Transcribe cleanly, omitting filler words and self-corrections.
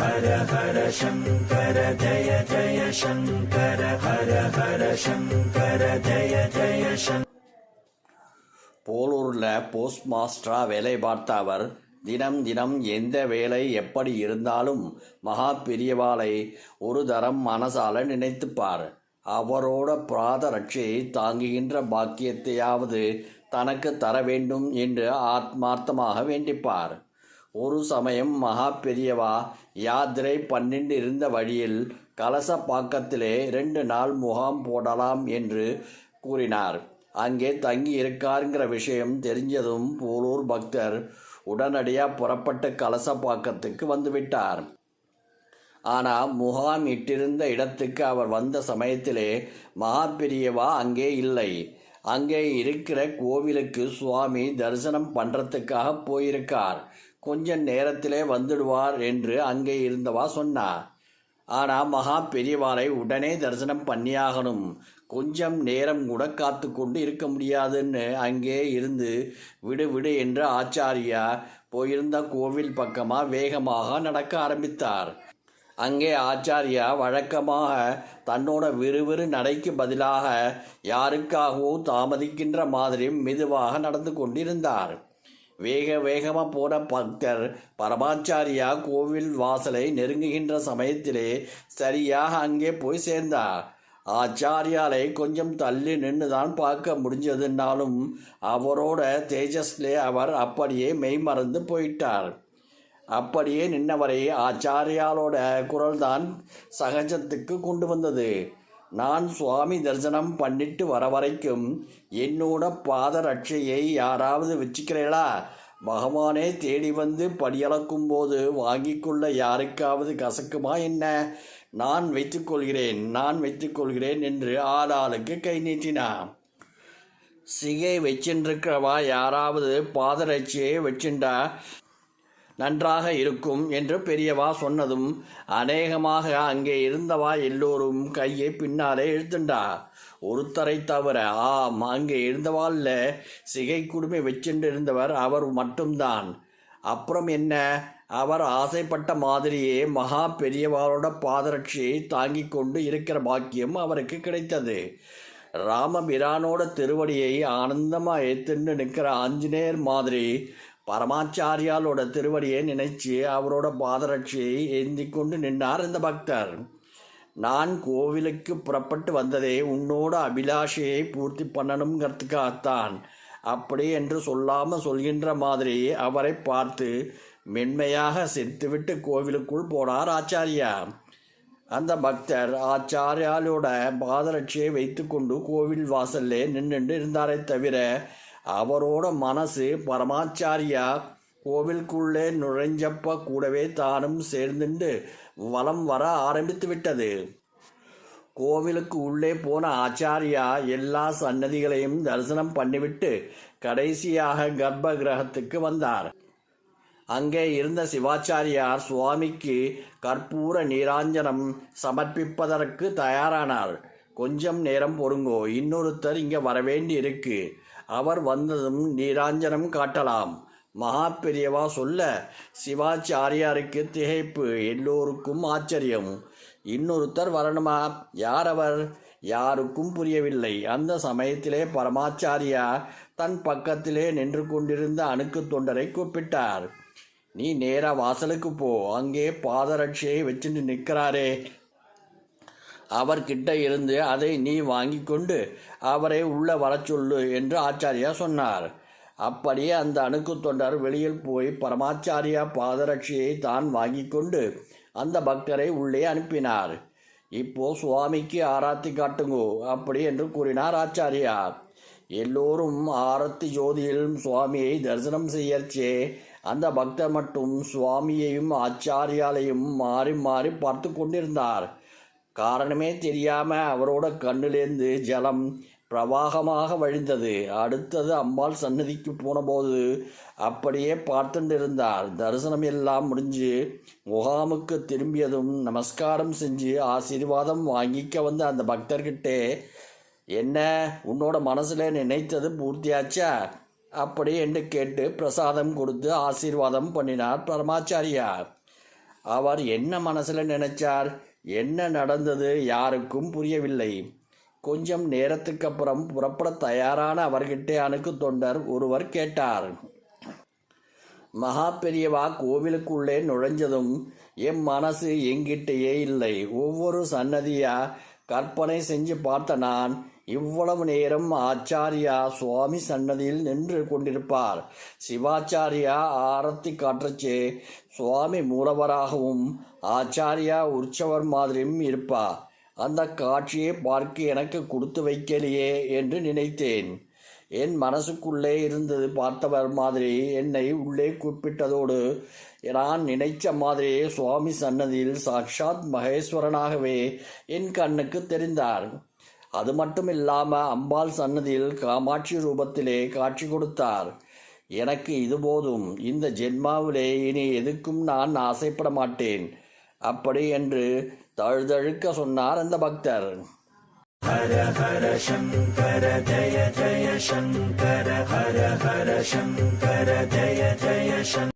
ஹர ஹர சங்கர ஜய ஜய சங்கர ஹர ஹர சங்கர ஜய ஜய Sankara. போலூரில் post மாஸ்டராக வேலை பார்த்த அவர் தினம் தினம் எந்த வேலை எப்படி இருந்தாலும் மகா பெரியவாளை ஒரு தரம் மனசால நினைத்துப்பார். அவரோட பிராத ரட்சையை தாங்குகின்ற பாக்கியத்தையாவது தனக்கு தர வேண்டும் என்று ஆத்மார்த்தமாக வேண்டிப்பார். ஒரு சமயம் மகா பெரியவா யாத்திரை பண்ணிட்டு இருந்த வழியில் கலசப்பாக்கத்திலே 2 நாள் முகாம் போடலாம் என்று கூறினார். அங்கே தங்கி இருக்காருங்கிற விஷயம் தெரிஞ்சதும் போலூர் பக்தர் உடனடியாக புறப்பட்டு கலசப்பாக்கத்துக்கு வந்துவிட்டார். ஆனால் முகாம் இட்டிருந்த இடத்துக்கு அவர் வந்த சமயத்திலே மகா பெரியவா அங்கே இல்லை. அங்கே இருக்கிற கோவிலுக்கு சுவாமி தரிசனம் பண்ணுறதுக்காக போயிருக்கார். கொஞ்ச நேரத்திலே வந்துடுவார் என்று அங்கே இருந்தவா சொன்னார். ஆனால் மகா பெரியவாரை உடனே தரிசனம் பண்ணியாகணும், கொஞ்சம் நேரம் கூட காத்து கொண்டு இருக்க முடியாதுன்னு அங்கே இருந்து விடு விடு என்று ஆச்சாரியா போயிருந்த கோவில் பக்கமாக வேகமாக நடக்க ஆரம்பித்தார். அங்கே ஆச்சாரியா வழக்கமாக தன்னோட விறுவிறு நடைக்கு பதிலாக யாருக்காகவோ தாமதிக்கின்ற மாதிரி மெதுவாக நடந்து கொண்டிருந்தார். வேகமாக போன பக்தர் பரமாச்சாரியா கோவில் வாசலை நெருங்குகின்ற சமயத்திலே சரியாக அங்கே போய் சேர்ந்தார். ஆச்சாரியாலை கொஞ்சம் தள்ளி நின்று தான் பார்க்க முடிஞ்சதுன்னாலும் அவரோட தேஜஸ்லே அவர் அப்படியே மெய்மறந்து போயிட்டார். அப்படியே நின்னவரை ஆச்சாரியாலோட குரல் தான் சகஜத்துக்கு கொண்டு வந்தது. நான் சுவாமி தரிசனம் பண்ணிட்டு வர வரைக்கும் என்னோட பாத ரட்சையை யாராவது வச்சுக்கிறீங்களா? பகவானே தேடி வந்து படியளக்கும் போது வாங்கி கொள்ள யாருக்காவது கசக்குமா என்ன? நான் வைத்துக்கொள்கிறேன் என்று ஆளாளுக்கு கை நீட்டினான். சிகை வச்சின்றிருக்கிறவா யாராவது பாதரட்சியை வச்சுண்டா நன்றாக இருக்கும் என்று பெரியவா சொன்னதும் அநேகமாக அங்கே இருந்தவா எல்லோரும் கையை பின்னாலே இழுத்துண்டா. ஒருத்தரை தவிர அங்கே இருந்தவாள்ல சிகை குடுமை வச்சுட்டு இருந்தவர் அவர் மட்டும்தான். அப்புறம் என்ன, அவர் ஆசைப்பட்ட மாதிரியே மகா பெரியவாரோட பாதரட்சியை தாங்கி கொண்டு இருக்கிற பாக்கியம் அவருக்கு கிடைத்தது. ராமபிரானோட திருவடியை ஆனந்தமாக ஏத்துன்னு நிற்கிற ஆஞ்சநேயர் மாதிரி பரமாச்சாரியாலோட திருவடியை நினைச்சு அவரோட பாதரட்சியை ஏந்தி கொண்டு நின்றார் இந்த பக்தர். நான் கோவிலுக்கு புறப்பட்டு வந்ததே உன்னோட அபிலாஷையை பூர்த்தி பண்ணணுங்கிறதுக்காகத்தான். அப்படி என்று சொல்லாமல் சொல்கின்ற மாதிரி அவரை பார்த்து மென்மையாக சிரித்துவிட்டு கோவிலுக்குள் போனார் ஆச்சாரியா. அந்த பக்தர் ஆச்சாரியாலோட பாதரட்சியை வைத்து கொண்டு கோவில் வாசல்லே நின்று இருந்தாரே தவிர அவரோட மனசு பரமாச்சாரியா கோவிலுக்குள்ளே நுழைஞ்சப்ப கூடவே தானும் சேர்ந்துண்டு வலம் வர ஆரம்பித்து விட்டது. கோவிலுக்கு உள்ளே போன ஆச்சாரியா எல்லா சன்னதிகளையும் தரிசனம் பண்ணிவிட்டு கடைசியாக கர்ப்ப கிரகத்துக்கு வந்தார். அங்கே இருந்த சிவாச்சாரியார் சுவாமிக்கு கற்பூர நீராஞ்சனம் சமர்ப்பிப்பதற்கு தயாரானார். கொஞ்சம் நேரம் பொறுங்கோ, இன்னொருத்தர் இங்கே வரவேண்டி இருக்கு, அவர் வந்ததும் நீராஞ்சனம் காட்டலாம். மகா பெரியவா சொல்ல சிவாச்சாரியாருக்கு திகைப்பு, எல்லோருக்கும் ஆச்சரியம். இன்னொருத்தர் வரணுமா? யார் அவர்? யாருக்கும் புரியவில்லை. அந்த சமயத்திலே பரமாச்சாரியா தன் பக்கத்திலே நின்று கொண்டிருந்த அணுக்கு தொண்டரை கூப்பிட்டார். நீ நேரா வாசலுக்கு போ, அங்கே பாதரட்சியை வச்சுட்டு நிற்கிறாரே, அவர்கிட்ட இருந்து அதை நீ வாங்கி கொண்டு அவரை உள்ள வர சொல்லு என்று ஆச்சாரியா சொன்னார். அப்படியே அந்த அணுக்கு தொண்டர் வெளியில் போய் பரமாச்சாரியா பாதரட்சியை தான் வாங்கி கொண்டு அந்த பக்தரை உள்ளே அனுப்பினார். இப்போ சுவாமிக்கு ஆராத்தி காட்டுங்கோ அப்படி என்று கூறினார் ஆச்சாரியா. எல்லோரும் ஆரத்தி ஜோதியில் சுவாமியை தரிசனம் செய்யச்சே அந்த பக்தர் மட்டும் சுவாமியையும் ஆச்சாரியாலையும் மாறி மாறி பார்த்து கொண்டிருந்தார். காரணமே தெரியாம அவரோட கண்ணிலேருந்து ஜலம் பிரவாகமாக வழிந்தது. அடுத்தது அம்பாள் சன்னதிக்கு போனபோது அப்படியே பார்த்துட்டு இருந்தார். தரிசனம் எல்லாம் முடிஞ்சு முகாமுக்கு திரும்பியதும் நமஸ்காரம் செஞ்சு ஆசீர்வாதம் வாங்கிக்க வந்த அந்த பக்தர்கிட்டே, என்ன உன்னோட மனசுல நினைத்தது பூர்த்தியாச்சா அப்படி என்று கேட்டு பிரசாதம் கொடுத்து ஆசீர்வாதம் பண்ணினார் பரமாச்சாரியார். அவர் என்ன மனசுல நினைச்சார், என்ன நடந்தது யாருக்கும் புரியவில்லை. கொஞ்சம் நேரத்துக்கு அப்புறம் புறப்பட தயாரான அவர்கிட்ட அணுக்கு தொண்டர் ஒருவர் கேட்டார். மகா பெரியவா கோவிலுக்குள்ளே நுழைஞ்சதும் என் மனசு எங்கிட்டேயே இல்லை. ஒவ்வொரு சன்னதியா கற்பனை செஞ்சு பார்த்த நான் இவ்வளவு நேரம் ஆச்சாரியா சுவாமி சன்னதியில் நின்று கொண்டிருப்பார். சிவாச்சாரியா ஆரத்தி காற்றச்சே சுவாமி மூலவராகவும் ஆச்சாரியா உற்சவர் மாதிரியும் இருப்பா. அந்த காட்சியை பார்க்க எனக்கு கொடுத்து வைக்கலையே என்று நினைத்தேன். என் மனசுக்குள்ளே இருந்தது பார்த்தவர் மாதிரி என்னை உள்ளே கூப்பிட்டதோடு நான் நினைச்ச மாதிரியே சுவாமி சன்னதியில் சாட்சாத் மகேஸ்வரனாகவே என் கண்ணுக்கு தெரிந்தார். அது மட்டும் இல்லாமல் அம்பாள் சன்னதியில் காமாட்சி ரூபத்திலே காட்சி கொடுத்தார். எனக்கு இது போதும், இந்த ஜென்மாவிலே இனி எதுக்கும் நான் ஆசைப்பட மாட்டேன் அப்படி என்று தழுதழுக்க சொன்னார் அந்த பக்தர். ஹர ஹர சங்கர ஜய ஜய சங்கர ஹர ஹர சங்கர ஜய